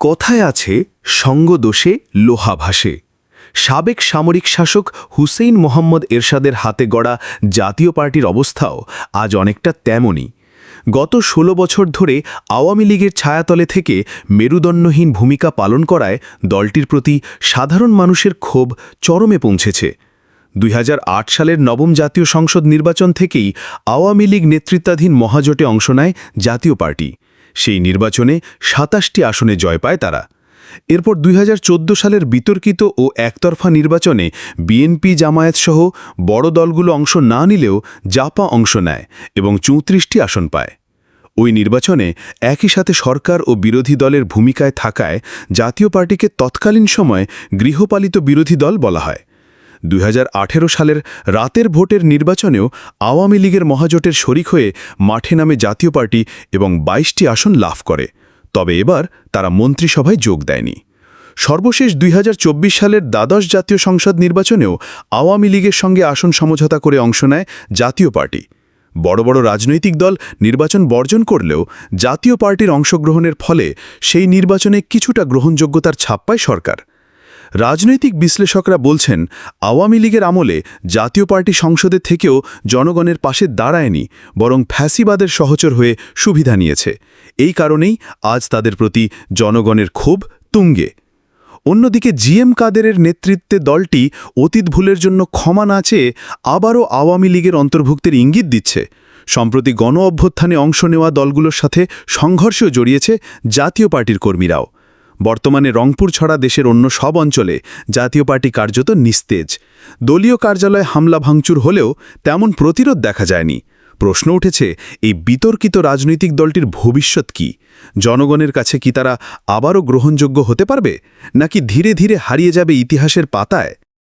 কথায় আছে সঙ্গ দোষে লোহা ভাসে। সাবেক সামরিক শাসক হুসেইন মোহাম্মদ এরশাদের হাতে গড়া জাতীয় পার্টির অবস্থাও আজ অনেকটা তেমনই। গত ১৬ বছর ধরে আওয়ামী লীগের ছায়াতলে থেকে মেরুদণ্ডহীন ভূমিকা পালন করায় দলটির প্রতি সাধারণ মানুষের ক্ষোভ চরমে পৌঁছেছে। ২০০৮ সালের নবম জাতীয় সংসদ নির্বাচন থেকেই আওয়ামী লীগ নেতৃত্বাধীন মহাজোটে অংশ নেয় জাতীয় পার্টি। সেই নির্বাচনে ২৭টি আসনে জয় পায় তারা। এরপর ২০১৪ সালের বিতর্কিত ও একতরফা নির্বাচনে বিএনপি জামায়াতসহ বড় দলগুলো অংশ না নিলেও জাপা অংশ নেয় এবং ৩৪টি আসন পায়। ওই নির্বাচনে একই সাথে সরকার ও বিরোধী দলের ভূমিকায় থাকায় জাতীয় পার্টিকে তৎকালীন সময়ে গৃহপালিত বিরোধী দল বলা হয়। ২০১৮ সালের রাতের ভোটের নির্বাচনেও আওয়ামী লীগের মহাজোটের শরিক হয়ে মাঠে নামে জাতীয় পার্টি এবং ২২টি আসন লাভ করে। তবে এবার তারা মন্ত্রিসভায় যোগ দেয়নি। সর্বশেষ ২০২৪ সালের দ্বাদশ জাতীয় সংসদ নির্বাচনেও আওয়ামী লীগের সঙ্গে আসন সমঝোতা করে অংশ নেয় জাতীয় পার্টি। বড় বড় রাজনৈতিক দল নির্বাচন বর্জন করলেও জাতীয় পার্টির অংশগ্রহণের ফলে সেই নির্বাচনে কিছুটা গ্রহণযোগ্যতার ছাপ পায় সরকার। রাজনৈতিক বিশ্লেষকরা বলছেন, আওয়ামী লীগের আমলে জাতীয় পার্টি সংসদে থেকেও জনগণের পাশে দাঁড়ায়নি, বরং ফ্যাসিবাদের সহচর হয়ে সুবিধা নিয়েছে। এই কারণেই আজ তাদের প্রতি জনগণের ক্ষোভ তুঙ্গে। অন্যদিকে জিএম কাদেরের নেতৃত্বে দলটি অতীত ভুলের জন্য ক্ষমা না চেয়ে আবারও আওয়ামী লীগের অন্তর্ভুক্তির ইঙ্গিত দিচ্ছে। সম্প্রতি গণ অভ্যুত্থানে অংশ নেওয়া দলগুলোর সাথে সংঘর্ষেও জড়িয়েছে জাতীয় পার্টির কর্মীরাও। বর্তমানে রংপুর ছাড়া দেশের অন্য সব অঞ্চলে জাতীয় পার্টি কার্যত নিস্তেজ। দলীয় কার্যালয়ে হামলা ভাঙচুর হলেও তেমন প্রতিরোধ দেখা যায়নি। প্রশ্ন উঠেছে, এই বিতর্কিত রাজনৈতিক দলটির ভবিষ্যৎ কি? জনগণের কাছে কি তারা আবারও গ্রহণযোগ্য হতে পারবে, নাকি ধীরে ধীরে হারিয়ে যাবে ইতিহাসের পাতায়?